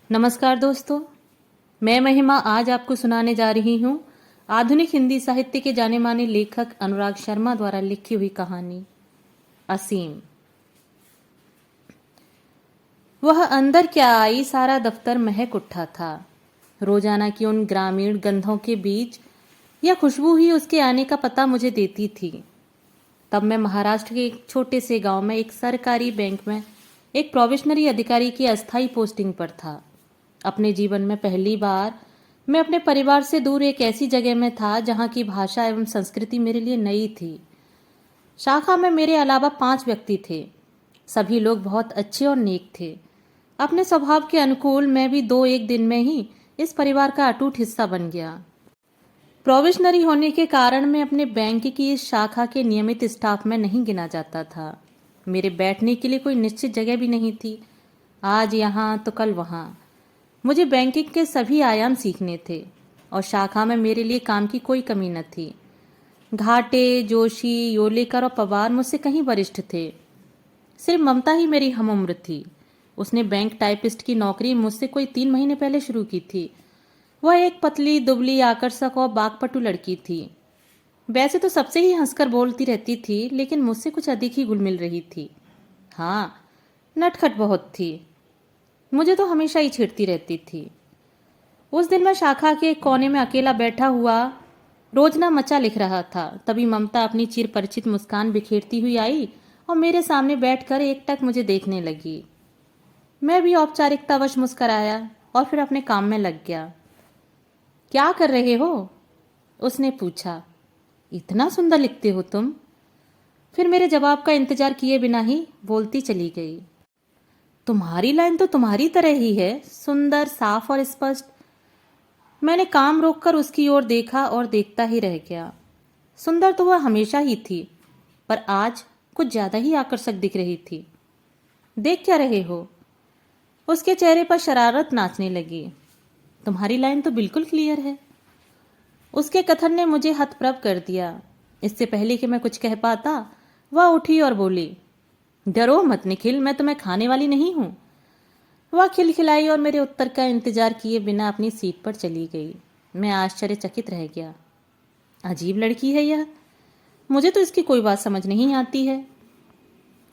नमस्कार दोस्तों, मैं महिमा आज आपको सुनाने जा रही हूँ आधुनिक हिंदी साहित्य के जाने माने लेखक अनुराग शर्मा द्वारा लिखी हुई कहानी असीम। वह अंदर क्या आई, सारा दफ्तर महक उठा था। रोजाना की उन ग्रामीण गंधों के बीच यह खुशबू ही उसके आने का पता मुझे देती थी। तब मैं महाराष्ट्र के एक छोटे से गांव में एक सरकारी बैंक में एक प्रोबेशनरी अधिकारी की अस्थायी पोस्टिंग पर था। अपने जीवन में पहली बार मैं अपने परिवार से दूर एक ऐसी जगह में था जहां की भाषा एवं संस्कृति मेरे लिए नई थी। शाखा में मेरे अलावा 5 व्यक्ति थे। सभी लोग बहुत अच्छे और नेक थे। अपने स्वभाव के अनुकूल मैं भी 2-1 दिन में ही इस परिवार का अटूट हिस्सा बन गया। प्रोबेशनरी होने के कारण मैं अपने बैंक की इस शाखा के नियमित स्टाफ में नहीं गिना जाता था। मेरे बैठने के लिए कोई निश्चित जगह भी नहीं थी। आज यहाँ तो कल वहाँ। मुझे बैंकिंग के सभी आयाम सीखने थे और शाखा में मेरे लिए काम की कोई कमी न थी। घाटे, जोशी, योलेकर और पवार मुझसे कहीं वरिष्ठ थे। सिर्फ ममता ही मेरी हम उम्र थी। उसने बैंक टाइपिस्ट की नौकरी मुझसे कोई 3 महीने पहले शुरू की थी। वह एक पतली, दुबली, आकर्षक और बागपटु लड़की थी। वैसे तो सबसे ही हंसकर बोलती रहती थी, लेकिन मुझसे कुछ अधिक ही घुल मिल रही थी। हाँ, नटखट बहुत थी। मुझे तो हमेशा ही छेड़ती रहती थी। उस दिन मैं शाखा के एक कोने में अकेला बैठा हुआ रोजना मचा लिख रहा था। तभी ममता अपनी चिर परिचित मुस्कान बिखेरती हुई आई और मेरे सामने बैठकर एकटक मुझे देखने लगी। मैं भी औपचारिकतावश मुस्कराया और फिर अपने काम में लग गया। क्या कर रहे हो? उसने पूछा। इतना सुंदर लिखते हो तुम। फिर मेरे जवाब का इंतजार किए बिना ही बोलती चली गई। तुम्हारी लाइन तो तुम्हारी तरह ही है, सुंदर, साफ और स्पष्ट। मैंने काम रोककर उसकी ओर देखा और देखता ही रह गया। सुंदर तो वह हमेशा ही थी, पर आज कुछ ज्यादा ही आकर्षक दिख रही थी। देख क्या रहे हो? उसके चेहरे पर शरारत नाचने लगी। तुम्हारी लाइन तो बिल्कुल क्लियर है। उसके कथन ने मुझे हतप्रभ कर दिया। इससे पहले कि मैं कुछ कह पाता, वह उठी और बोली, डरो मत निखिल, मैं तुम्हें खाने वाली नहीं हूं। वह खिलखिलाई और मेरे उत्तर का इंतजार किए बिना अपनी सीट पर चली गई। मैं आश्चर्यचकित रह गया। अजीब लड़की है यह। मुझे तो इसकी कोई बात समझ नहीं आती है।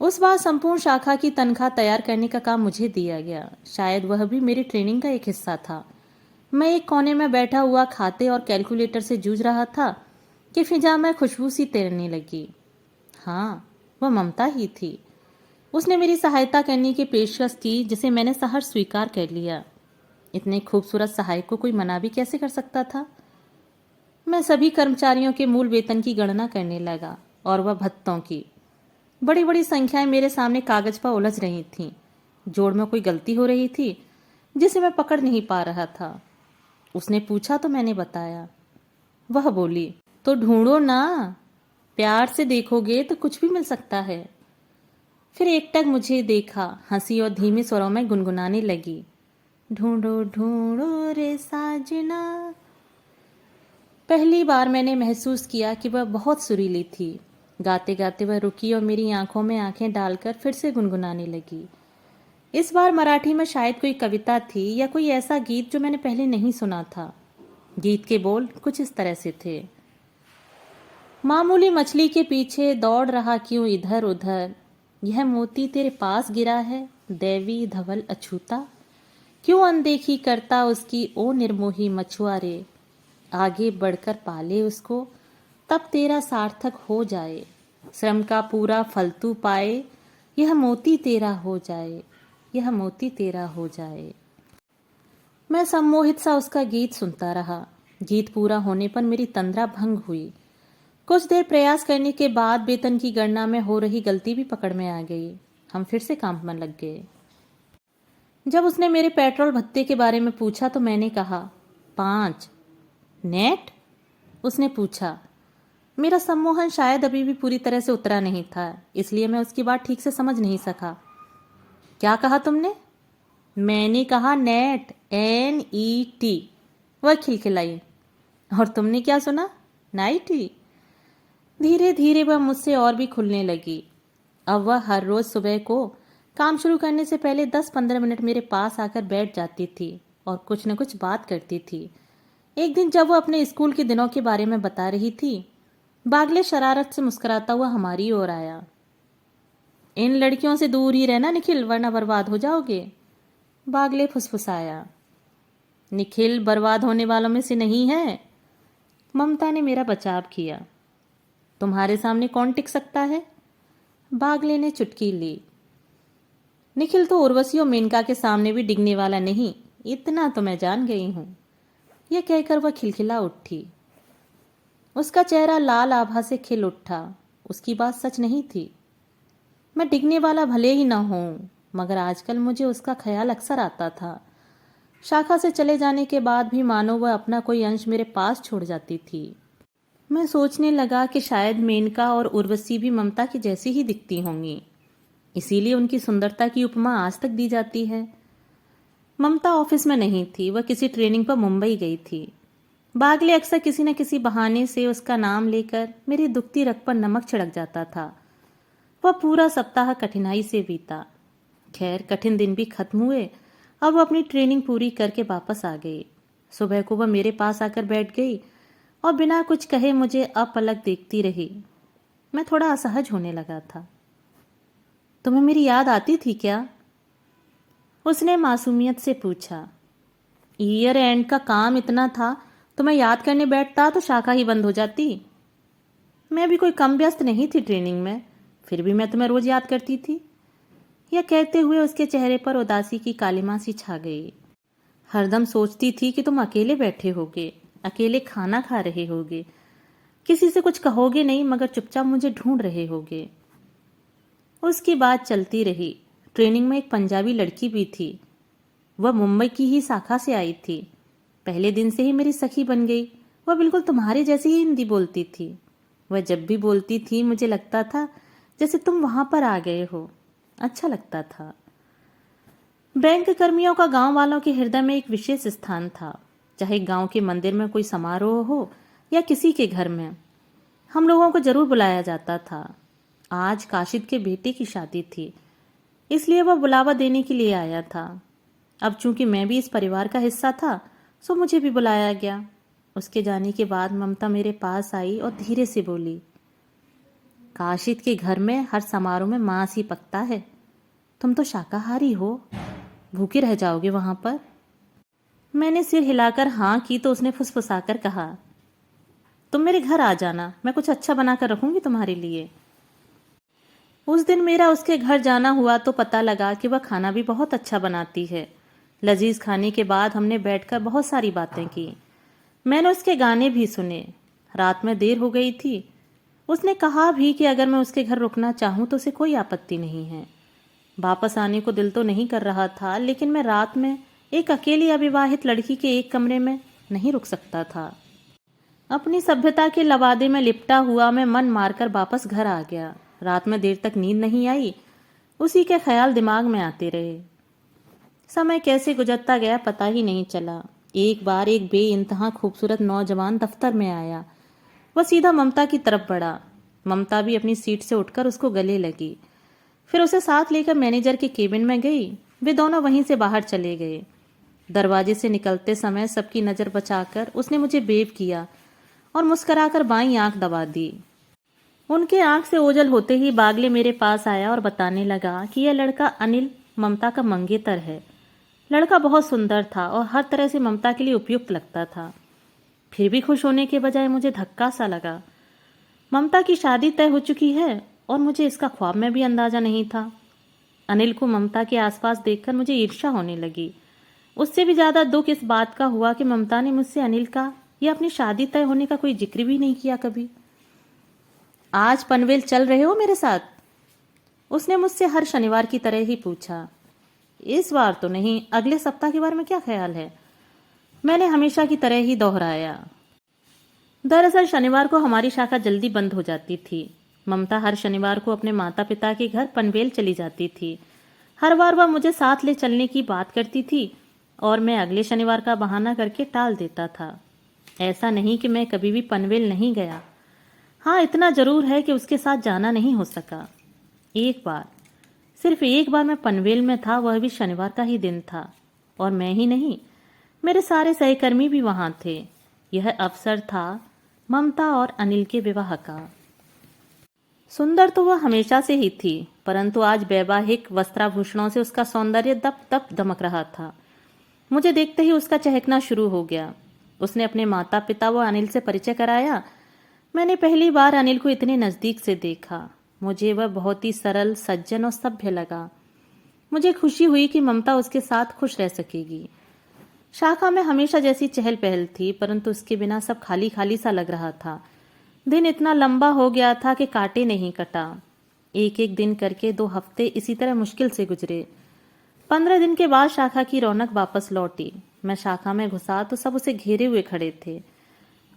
उस बार संपूर्ण शाखा की तनख्वाह तैयार करने का काम मुझे दिया गया। शायद वह भी मेरी ट्रेनिंग का एक हिस्सा था। मैं एक कोने में बैठा हुआ खाते और कैलकुलेटर से जूझ रहा था कि फिजा में खुशबू सी तैरने लगी। हाँ, वह ममता ही थी। उसने मेरी सहायता करने की पेशकश की, जिसे मैंने सहर्ष स्वीकार कर लिया। इतने खूबसूरत सहायक को कोई मना भी कैसे कर सकता था? मैं सभी कर्मचारियों के मूल वेतन की गणना करने लगा और वह भत्तों की। बड़ी बड़ी संख्याएं मेरे सामने कागज पर उलझ रही थीं। जोड़ में कोई गलती हो रही थी जिसे मैं पकड़ नहीं पा रहा था। उसने पूछा तो मैंने बताया। वह बोली, तो ढूंढो ना, प्यार से देखोगे तो कुछ भी मिल सकता है। फिर एकटक मुझे देखा, हंसी और धीमे स्वरों में गुनगुनाने लगी, ढूंढो ढूंढो रे साजना। पहली बार मैंने महसूस किया कि वह बहुत सुरीली थी। गाते गाते वह रुकी और मेरी आंखों में आंखें डालकर फिर से गुनगुनाने लगी। इस बार मराठी में शायद कोई कविता थी या कोई ऐसा गीत जो मैंने पहले नहीं सुना था। गीत के बोल कुछ इस तरह से थे, मामूली मछली के पीछे दौड़ रहा क्यों इधर उधर, यह मोती तेरे पास गिरा है दैवी धवल अछूता, क्यों अनदेखी करता उसकी ओ निर्मोही मछुआरे, आगे बढ़कर पाले उसको तब तेरा सार्थक हो जाए, श्रम का पूरा फल तू पाए, यह मोती तेरा हो जाए, यह मोती तेरा हो जाए। मैं सम्मोहित सा उसका गीत सुनता रहा। गीत पूरा होने पर मेरी तंद्रा भंग हुई। कुछ देर प्रयास करने के बाद वेतन की गणना में हो रही गलती भी पकड़ में आ गई। हम फिर से काम में लग गए। जब उसने मेरे पेट्रोल भत्ते के बारे में पूछा तो मैंने कहा, 5 नेट। उसने पूछा। मेरा सम्मोहन शायद अभी भी पूरी तरह से उतरा नहीं था, इसलिए मैं उसकी बात ठीक से समझ नहीं सका। क्या कहा तुमने? मैंने कहा नेट, NET। वह खिलखिलाई। और तुमने क्या सुना? नाइटी। धीरे धीरे वह मुझसे और भी खुलने लगी। अब वह हर रोज सुबह को काम शुरू करने से पहले 10-15 मिनट मेरे पास आकर बैठ जाती थी और कुछ न कुछ बात करती थी। एक दिन जब वो अपने स्कूल के दिनों के बारे में बता रही थी, बागले शरारत से मुस्कुराता हुआ हमारी ओर आया। इन लड़कियों से दूर ही रहना निखिल, वरना बर्बाद हो जाओगे। बागले फुसफुसाया। निखिल बर्बाद होने वालों में से नहीं है। ममता ने मेरा बचाव किया। तुम्हारे सामने कौन टिक सकता है? बागले ने चुटकी ली। निखिल तो उर्वशी और मेनका के सामने भी डिगने वाला नहीं, इतना तो मैं जान गई हूं। यह कहकर वह खिलखिला उठी। उसका चेहरा लाल आभा से खिल उठा। उसकी बात सच नहीं थी। मैं डिगने वाला भले ही न हूं, मगर आजकल मुझे उसका ख्याल अक्सर आता था। शाखा से चले जाने के बाद भी मानो वह अपना कोई अंश मेरे पास छोड़ जाती थी। मैं सोचने लगा कि शायद मेनका और उर्वशी भी ममता की जैसी ही दिखती होंगी, इसीलिए उनकी सुंदरता की उपमा आज तक दी जाती है। ममता ऑफिस में नहीं थी, वह किसी ट्रेनिंग पर मुंबई गई थी। बागले अक्सर किसी न किसी बहाने से उसका नाम लेकर मेरी दुखती रग पर नमक छिड़क जाता था। वह पूरा सप्ताह कठिनाई से बीता। खैर, कठिन दिन भी खत्म हुए। अब वह अपनी ट्रेनिंग पूरी करके वापस आ गई। सुबह को वह मेरे पास आकर बैठ गई और बिना कुछ कहे मुझे अपलक देखती रही। मैं थोड़ा असहज होने लगा था। तुम्हें मेरी याद आती थी क्या? उसने मासूमियत से पूछा। ईयर एंड का काम इतना था, तो मैं याद करने बैठता तो शाखा ही बंद हो जाती। मैं भी कोई कम व्यस्त नहीं थी ट्रेनिंग में, फिर भी मैं तुम्हें रोज याद करती थी। यह कहते हुए उसके चेहरे पर उदासी की कालिमा सी छा गई। हरदम सोचती थी कि तुम अकेले बैठे होगे, अकेले खाना खा रहे होगे, किसी से कुछ कहोगे नहीं, मगर चुपचाप मुझे ढूंढ रहे होगे। उसकी बात चलती रही। ट्रेनिंग में एक पंजाबी लड़की भी थी। वह मुंबई की ही शाखा से आई थी। पहले दिन से ही मेरी सखी बन गई। वह बिल्कुल तुम्हारे जैसी ही हिंदी बोलती थी। वह जब भी बोलती थी मुझे लगता था जैसे तुम वहां पर आ गए हो। अच्छा लगता था। बैंक कर्मियों का गांव वालों के हृदय में एक विशेष स्थान था। चाहे गांव के मंदिर में कोई समारोह हो या किसी के घर में, हम लोगों को जरूर बुलाया जाता था। आज काशिद के बेटे की शादी थी, इसलिए वह बुलावा देने के लिए आया था। अब चूंकि मैं भी इस परिवार का हिस्सा था, सो मुझे भी बुलाया गया। उसके जाने के बाद ममता मेरे पास आई और धीरे से बोली, काशिद के घर में हर समारोह में मांस ही पकता है। तुम तो शाकाहारी हो, भूखे रह जाओगे वहां पर। मैंने सिर हिलाकर हाँ की तो उसने फुसफुसाकर कहा, तुम मेरे घर आ जाना, मैं कुछ अच्छा बनाकर रखूंगी तुम्हारे लिए। उस दिन मेरा उसके घर जाना हुआ तो पता लगा कि वह खाना भी बहुत अच्छा बनाती है। लजीज खाने के बाद हमने बैठकर बहुत सारी बातें की। मैंने उसके गाने भी सुने। रात में देर हो गई थी। उसने कहा भी कि अगर मैं उसके घर रुकना चाहूं तो उसे कोई आपत्ति नहीं है। वापस आने को दिल तो नहीं कर रहा था, लेकिन मैं रात में एक अकेली अविवाहित लड़की के एक कमरे में नहीं रुक सकता था। अपनी सभ्यता के लवादे में लिपटा हुआ मैं मन मारकर वापस घर आ गया। रात में देर तक नींद नहीं आई। उसी के ख्याल दिमाग में आते रहे। समय कैसे गुजरता गया पता ही नहीं चला। एक बार एक बेइंतहा खूबसूरत नौजवान दफ्तर में आया। वह सीधा ममता की तरफ बढ़ा। ममता भी अपनी सीट से उठकर उसको गले लगी। फिर उसे साथ लेकर मैनेजर के केबिन में गई। वे दोनों वहीं से बाहर चले गए। दरवाजे से निकलते समय सबकी नजर बचाकर उसने मुझे बेव किया और मुस्कुराकर बाईं आंख दबा दी। उनके आंख से ओझल होते ही बागले मेरे पास आया और बताने लगा कि यह लड़का अनिल ममता का मंगेतर है। लड़का बहुत सुंदर था और हर तरह से ममता के लिए उपयुक्त लगता था। फिर भी खुश होने के बजाय मुझे धक्का सा लगा। ममता की शादी तय हो चुकी है और मुझे इसका ख्वाब में भी अंदाजा नहीं था। अनिल को ममता के आसपास देखकर मुझे ईर्ष्या होने लगी। उससे भी ज्यादा दुख इस बात का हुआ कि ममता ने मुझसे अनिल का या अपनी शादी तय होने का कोई जिक्र भी नहीं किया कभी। आज पनवेल चल रहे हो मेरे साथ? उसने मुझसे हर शनिवार की तरह ही पूछा। इस बार तो नहीं, अगले सप्ताह के बारे में क्या ख्याल है? मैंने हमेशा की तरह ही दोहराया। दरअसल शनिवार को हमारी शाखा जल्दी बंद हो जाती थी। ममता हर शनिवार को अपने माता पिता के घर पनवेल चली जाती थी। हर बार वह मुझे साथ ले चलने की बात करती थी और मैं अगले शनिवार का बहाना करके टाल देता था। ऐसा नहीं कि मैं कभी भी पनवेल नहीं गया। हाँ, इतना जरूर है कि उसके साथ जाना नहीं हो सका। एक बार सिर्फ एक बार मैं पनवेल में था, वह भी शनिवार का ही दिन था, और मैं ही नहीं, मेरे सारे सहकर्मी भी वहां थे। यह अवसर था ममता और अनिल के विवाह का। सुंदर तो वह हमेशा से ही थी, परंतु आज वैवाहिक वस्त्राभूषणों से उसका सौंदर्य दप दप दमक रहा था। मुझे देखते ही उसका चहकना शुरू हो गया। उसने अपने माता पिता व अनिल से परिचय कराया। मैंने पहली बार अनिल को इतने नज़दीक से देखा। मुझे वह बहुत ही सरल, सज्जन और सभ्य लगा। मुझे खुशी हुई कि ममता उसके साथ खुश रह सकेगी। शाखा में हमेशा जैसी चहल पहल थी, परंतु उसके बिना सब खाली खाली सा लग रहा था। दिन इतना लंबा हो गया था कि काटे नहीं कटा। एक एक दिन करके 2 हफ्ते इसी तरह मुश्किल से गुजरे। 15 दिन के बाद शाखा की रौनक वापस लौटी। मैं शाखा में घुसा तो सब उसे घेरे हुए खड़े थे।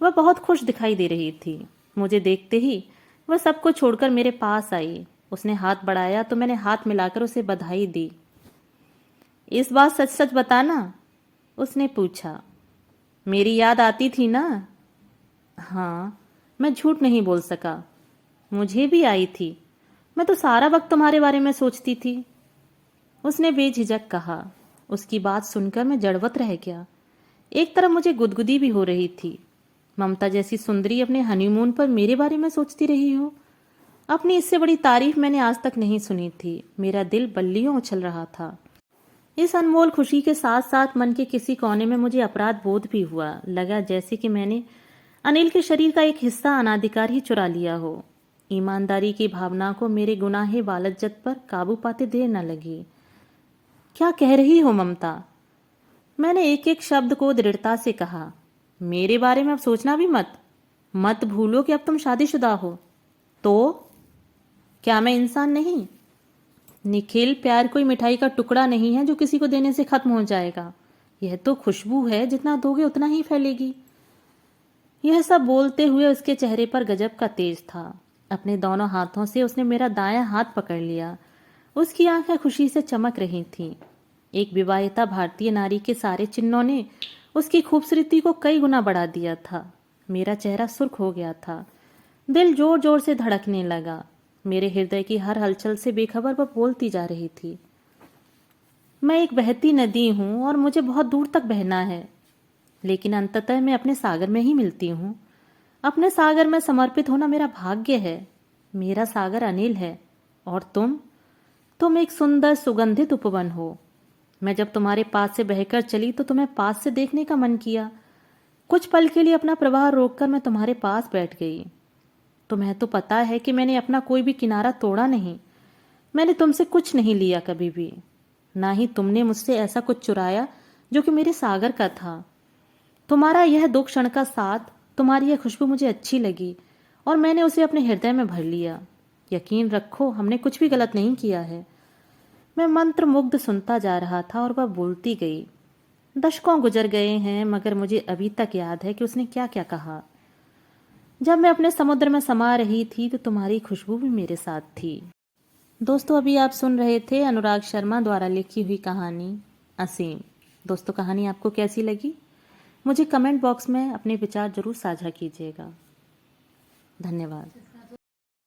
वह बहुत खुश दिखाई दे रही थी। मुझे देखते ही वह सबको छोड़कर मेरे पास आई। उसने हाथ बढ़ाया तो मैंने हाथ मिलाकर उसे बधाई दी। इस बार सच सच बताना, उसने पूछा। मेरी याद आती थी ना? हाँ, मैं झूठ नहीं बोल सका। मुझे भी आई थी। मैं तो सारा वक्त तुम्हारे बारे में सोचती थी, उसने बेझिझक कहा। उसकी बात सुनकर मैं जड़वत रह गया। एक तरफ मुझे गुदगुदी भी हो रही थी। ममता जैसी सुंदरी अपने हनीमून पर मेरे बारे में सोचती रही हो। अपनी इससे बड़ी तारीफ मैंने आज तक नहीं सुनी थी। मेरा दिल बल्लियों उछल रहा था। इस अनमोल खुशी के साथ साथ मन के किसी कोने में मुझे अपराध बोध भी हुआ। लगा जैसे कि मैंने अनिल के शरीर का एक हिस्सा अनाधिकार ही चुरा लिया हो। ईमानदारी की भावना को मेरे गुनाहे बालज्जत पर काबू पाते देर न लगी। क्या कह रही हो ममता? मैंने एक एक शब्द को दृढ़ता से कहा। मेरे बारे में अब सोचना भी मत। मत भूलो कि अब तुम शादीशुदा हो। तो क्या मैं इंसान नहीं? निखिल, प्यार कोई मिठाई का टुकड़ा नहीं है जो किसी को देने से खत्म हो जाएगा। यह तो खुशबू है, जितना दोगे उतना ही फैलेगी। यह सब बोलते हुए उसके चेहरे पर गजब का तेज था। अपने दोनों हाथों से उसने मेरा दायां हाथ पकड़ लिया। उसकी आंखें खुशी से चमक रही थीं। एक विवाहिता भारतीय नारी के सारे चिन्हों ने उसकी खूबसूरती को कई गुना बढ़ा दिया था। मेरा चेहरा सुर्ख हो गया था। दिल जोर जोर से धड़कने लगा। मेरे हृदय की हर हलचल से बेखबर वह बोलती जा रही थी। मैं एक बहती नदी हूं और मुझे बहुत दूर तक बहना है, लेकिन अंततः मैं अपने सागर में ही मिलती हूं। अपने सागर में समर्पित होना मेरा भाग्य है। मेरा सागर अनिल है, और तुम एक सुंदर सुगंधित उपवन हो। मैं जब तुम्हारे पास से बहकर चली तो तुम्हें पास से देखने का मन किया। कुछ पल के लिए अपना प्रवाह रोककर मैं तुम्हारे पास बैठ गई। तुम्हें तो पता है कि मैंने अपना कोई भी किनारा तोड़ा नहीं। मैंने तुमसे कुछ नहीं लिया कभी भी, ना ही तुमने मुझसे ऐसा कुछ चुराया जो कि मेरे सागर का था। तुम्हारा यह 2 क्षण का साथ, तुम्हारी यह खुशबू मुझे अच्छी लगी और मैंने उसे अपने हृदय में भर लिया। यकीन रखो, हमने कुछ भी गलत नहीं किया है। मैं मंत्र मुग्ध सुनता जा रहा था और वह बोलती गई। दशकों गुजर गए हैं, मगर मुझे अभी तक याद है कि उसने क्या क्या कहा। जब मैं अपने समुद्र में समा रही थी तो तुम्हारी खुशबू भी मेरे साथ थी। दोस्तों, अभी आप सुन रहे थे अनुराग शर्मा द्वारा लिखी हुई कहानी असीम। दोस्तों, कहानी आपको कैसी लगी? मुझे कमेंट बॉक्स में अपने विचार जरूर साझा कीजिएगा। धन्यवाद।